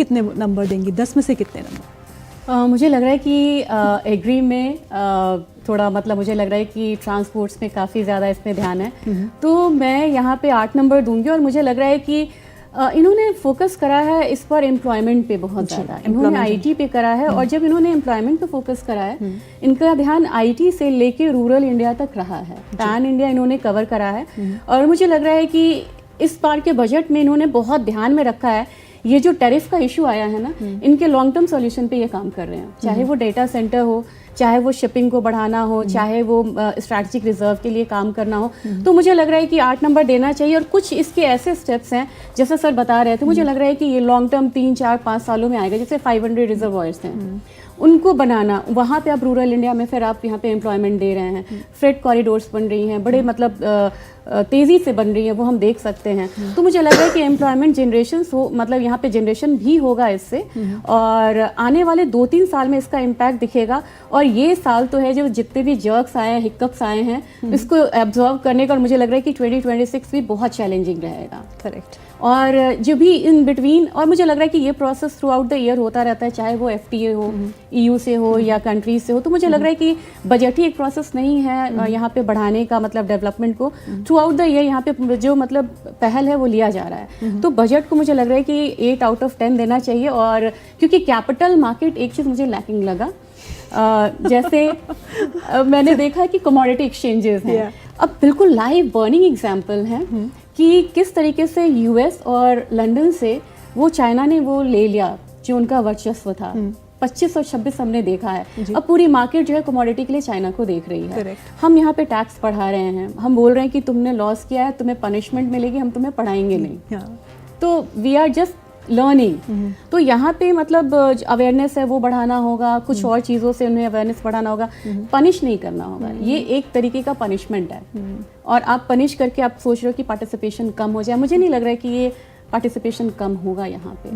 कितने नंबर देंगी, 10 में से कितने नंबर? मुझे लग रहा है कि एग्री में थोड़ा मतलब मुझे लग रहा है कि ट्रांसपोर्ट्स में काफ़ी ज़्यादा इसमें ध्यान है, तो मैं यहाँ पे 8 नंबर दूंगी। और मुझे लग रहा है कि इन्होंने फोकस करा है इस पर एम्प्लॉयमेंट पे बहुत ज़्यादा, इन्होंने आईटी पे करा है। और जब इन्होंने एम्प्लॉयमेंट पे फोकस करा है, इनका ध्यान आईटी से लेके रूरल इंडिया तक रहा है, पैन इंडिया इन्होंने कवर करा है। और मुझे लग रहा है कि इस बार के बजट में इन्होंने बहुत ध्यान में रखा है ये जो टैरिफ का इशू आया है ना, इनके लॉन्ग टर्म सॉल्यूशन पे ये काम कर रहे हैं, चाहे वो डेटा सेंटर हो, चाहे वो शिपिंग को बढ़ाना हो, चाहे वो स्ट्रैटेजिक रिजर्व के लिए काम करना हो। तो मुझे लग रहा है कि 8 नंबर देना चाहिए। और कुछ इसके ऐसे स्टेप्स हैं जैसा सर बता रहे थे, मुझे लग रहा है कि ये लॉन्ग टर्म 3, 4, 5 सालों में आएगा। जैसे 500 रिजर्वॉयर्स हैं, उनको बनाना, वहाँ पे आप रूरल इंडिया में फिर आप यहाँ पे एम्प्लॉयमेंट दे रहे हैं, फ्रेट कॉरिडोर्स बन रही हैं, बड़े मतलब तेज़ी से बन रही है, वो हम देख सकते हैं। तो मुझे लग रहा है कि एम्प्लॉयमेंट जनरेशन हो, मतलब यहाँ पे जनरेशन भी होगा इससे, और आने वाले 2-3 साल में इसका इम्पैक्ट दिखेगा। और ये साल तो है जो जितने भी जर्क्स आए हैं, हिकअप्स आए हैं, इसको एब्जॉर्व करने का। और मुझे लग रहा है कि 2026 भी बहुत चैलेंजिंग रहेगा। करेक्ट। और जो भी इन बिटवीन, और मुझे लग रहा है कि ये process through out the year होता रहता है, चाहे वो FTA हो, EU से हो या कंट्रीज से हो। तो मुझे लग रहा है कि बजट ही एक प्रोसेस नहीं है यहाँ पे बढ़ाने का, मतलब डेवलपमेंट को थ्रू आउट द ईयर यहाँ पे जो मतलब पहल है वो लिया जा रहा है। तो बजट को मुझे लग रहा है कि 8 आउट ऑफ 10 देना चाहिए। और क्योंकि कैपिटल मार्केट, एक चीज़ मुझे लैकिंग लगा, जैसे मैंने देखा कि कमोडिटी एक्सचेंजेस हैं, अब बिल्कुल लाइव बर्निंग एग्जाम्पल हैं कि किस तरीके से US और लंदन से वो चाइना ने वो ले लिया जो उनका वर्चस्व था। 25 और 26 हमने देखा है। अब पूरी मार्केट जो है कमोडिटी के लिए चाइना को देख रही है। Correct. हम यहाँ पे टैक्स बढ़ा रहे हैं, हम बोल रहे हैं कि तुमने लॉस किया है, तुम्हें पनिशमेंट मिलेगी, हम तुम्हें पढ़ाएंगे नहीं। तो वी आर जस्ट लर्निंग। तो यहाँ पे मतलब अवेयरनेस है वो बढ़ाना होगा, कुछ और चीज़ों से उन्हें अवेयरनेस बढ़ाना होगा, पनिश नहीं करना होगा। ये एक तरीके का पनिशमेंट है। और आप पनिश करके आप सोच रहे हो कि पार्टिसिपेशन कम हो जाए, मुझे नहीं लग रहा है कि ये पार्टिसिपेशन कम होगा यहाँ पे,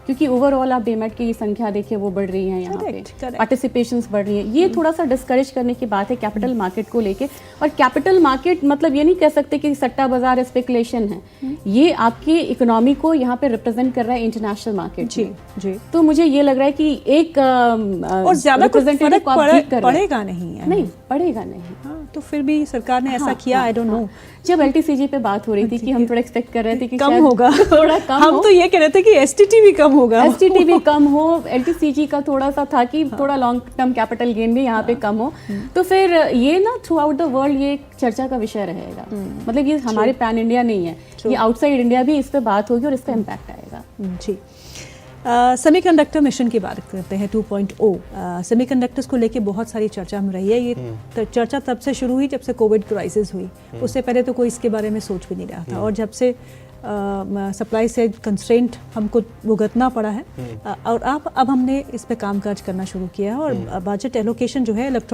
क्योंकि ओवरऑल आप डीमैट की संख्या देखिए वो बढ़ रही है, यहाँ पे पार्टिसिपेशंस बढ़ रही है। ये थोड़ा सा डिस्करेज करने की बात है कैपिटल मार्केट को लेके। और कैपिटल मार्केट मतलब ये नहीं कह सकते कि सट्टा बाजार स्पेकुलेशन है, ये आपकी इकोनॉमी को यहाँ पे रिप्रेजेंट कर रहा है इंटरनेशनल मार्केट। जी। तो मुझे ये लग रहा है कि एक और ज्यादा पड़ेगा नहीं है। नहीं पड़ेगा नहीं। तो फिर भी सरकार ने ऐसा किया, आई डोंट नो। जब LTCG पे बात हो रही थी कि हम थोड़ा एक्सपेक्ट कर रहे थे कि कम होगा, थोड़ा कम हम तो ये कह रहे थे कि STT भी कम होगा, STT भी कम हो, LTCG का थोड़ा सा था कि थोड़ा लॉन्ग टर्म कैपिटल गेन भी यहाँ पे कम हो। तो फिर ये ना थ्रू आउट द वर्ल्ड ये चर्चा का विषय रहेगा। मतलब ये हमारे पैन इंडिया नहीं है, ये आउटसाइड इंडिया भी इस पर बात होगी और इसका इम्पैक्ट आएगा। जी। सेमीकंडक्टर मिशन की बात करते हैं 2.0। सेमीकंडक्टर्स को लेके बहुत सारी चर्चा में रही है। ये चर्चा तब से शुरू हुई जब से कोविड क्राइसिस हुई, उससे पहले तो कोई इसके बारे में सोच भी नहीं रहा था। और जब से सप्लाई से कंस्ट्रेंट हमको भुगतना पड़ा है, और अब हमने इस पे कामकाज करना शुरू किया है। और बजट एलोकेशन जो है इलेक्ट्रॉनिक